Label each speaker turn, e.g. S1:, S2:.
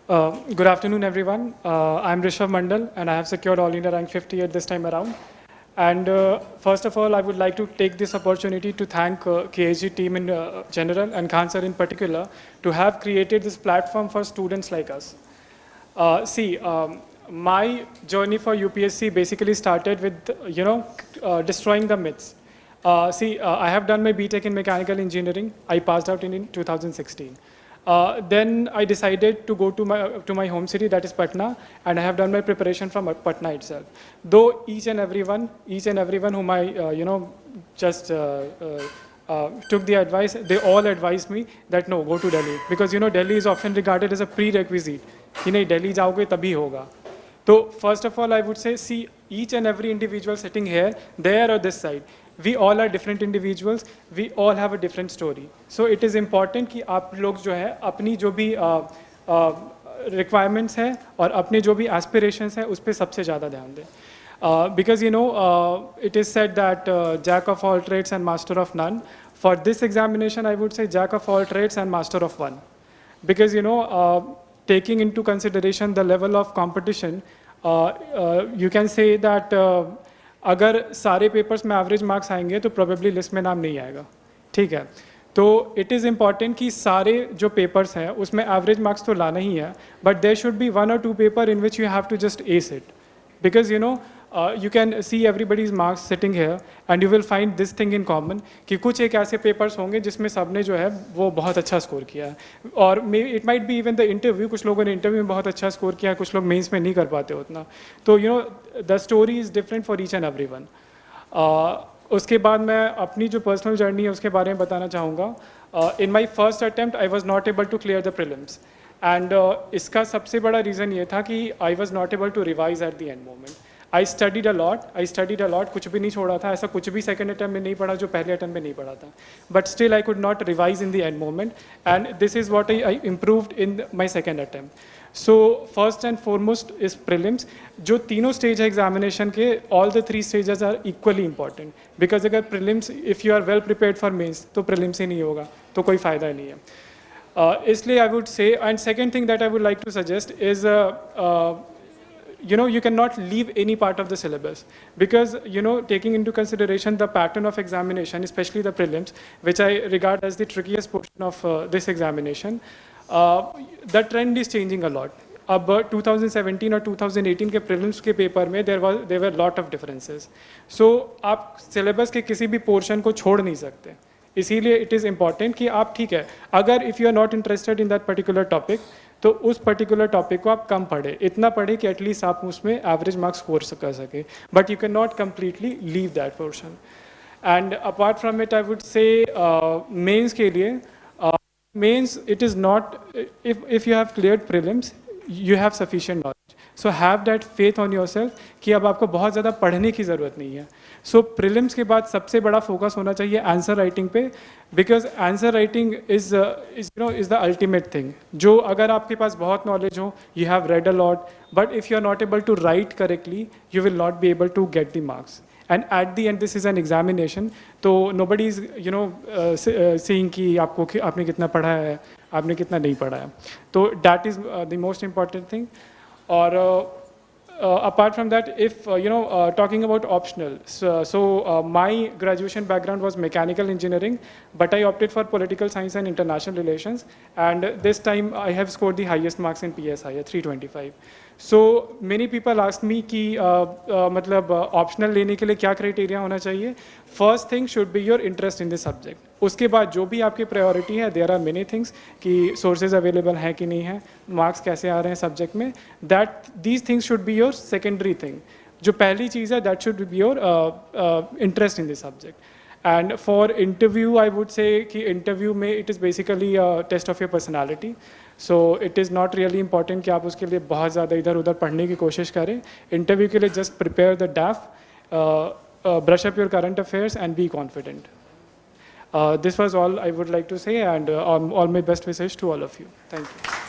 S1: Good afternoon, everyone. I'm Rishav Mandal, and I have secured All India Rank 58 this time around. And first of all, I would like to take this opportunity to thank KSG team in general and Khan sir in particular to have created this platform for students like us. My journey for UPSC basically started with, destroying the myths. I have done my BTech in mechanical engineering. I passed out in 2016. Then I decided to go to my home city, that is Patna, and I have done my preparation from Patna itself. Though each and everyone whom I took the advice, they all advised me that no, go to Delhi, because Delhi is often regarded as a prerequisite. कि नहीं Delhi जाओगे तभी होगा. So first of all, I would say, see each and every individual sitting here, there or this side. We all are different individuals. We all have a different story. So it is important कि आप लोग जो है अपनी जो भी requirements है और अपने जो भी aspirations है उस पे सबसे ज़्यादा ध्यान दें. Because it is said that jack of all trades and master of none. For this examination, I would say jack of all trades and master of one. Because taking into consideration the level of competition, you can say that अगर सारे papers में average marks आएंगे तो probably list में नाम नहीं आएगा. ठीक है, तो इट इज़ इम्पॉर्टेंट कि सारे जो पेपर्स हैं उसमें एवरेज मार्क्स तो लाना ही है, but there should be 1 or 2 paper in which you have to just ace it. Because you can see everybody's marks sitting here and you will find this thing in common कि कुछ एक ऐसे papers होंगे जिसमें सबने जो है वो बहुत अच्छा स्कोर किया है, और it might be even the interview, कुछ लोगों ने इंटरव्यू में बहुत अच्छा स्कोर किया है, कुछ लोग मेंस में नहीं कर पाते उतना. तो the story is different for each and every one. उसके बाद मैं अपनी जो पर्सनल जर्नी है उसके बारे में बताना चाहूँगा. In my first attempt I was not able to clear the prelims, and इसका सबसे बड़ा रीज़न ये था कि I was not able to revise at the end moment. I studied a lot, कुछ भी नहीं छोड़ा था, ऐसा कुछ भी सेकंड अटैम्प्ट में नहीं पढ़ा जो पहले अटैम्प्ट में नहीं पढ़ा था, but still I could not revise in the end moment, and this is what I improved in my second attempt. So first and foremost is prelims. जो तीनों स्टेज है एग्जामिनेशन के, all the 3 stages are equally important, because अगर prelims if you are well prepared for mains तो prelims ही नहीं होगा तो कोई फ़ायदा नहीं है. इसलिए I would say, and second thing that I would like to suggest is you cannot leave any part of the syllabus, because taking into consideration the pattern of examination, especially the prelims, which I regard as the trickiest portion of this examination, the trend is changing a lot. अब 2017 और 2018 के prelims के paper में there were lot of differences. So आप syllabus के किसी भी portion को छोड़ नहीं सकते. इसीलिए इट इज़ इम्पॉर्टेंट कि आप, ठीक है, अगर if you are not interested in that particular topic तो उस पर्टिकुलर टॉपिक को आप कम पढ़े, इतना पढ़े कि एटलीस्ट आप उसमें एवरेज मार्क्स स्कोर कर सके, but you can not completely leave that portion. And apart from it I would say mains के लिए, mains it is not, if you have cleared prelims you have sufficient knowledge, so have that faith on yourself कि अब आपको बहुत ज़्यादा पढ़ने की ज़रूरत नहीं है. So prelims के बाद सबसे बड़ा फोकस होना चाहिए आंसर राइटिंग पे, because answer writing is the ultimate thing. जो अगर आपके पास बहुत नॉलेज हो, you have read a lot, but if you are not able to write correctly, you will not be able to get the marks. And at the end, this is an examination, तो nobody is saying कि आपने कितना पढ़ा है, आपने कितना नहीं पढ़ा है. तो that is the most important thing. और apart from that, if talking about optional, so my graduation background was mechanical engineering, but I opted for political science and international relations, and this time I have scored the highest marks in PSI at 325. So many people asked me कि मतलब optional लेने के लिए क्या criteria होना चाहिए. First thing should be your interest in this subject. उसके बाद जो भी आपकी प्रायोरिटी है, देयर आर मेनी थिंग्स कि सोर्सेज अवेलेबल हैं कि नहीं है, मार्क्स कैसे आ रहे हैं सब्जेक्ट में, that these things should be your secondary thing. जो पहली चीज़ है that should be your interest in this subject. And for interview I would say कि इंटरव्यू में it is basically test of your personality. So it is not really important कि आप उसके लिए बहुत ज़्यादा इधर उधर पढ़ने की कोशिश करें. इंटरव्यू के लिए just prepare the डैफ, brush up your current affairs and be confident. This was all I would like to say, and all my best wishes to all of you. Thank you.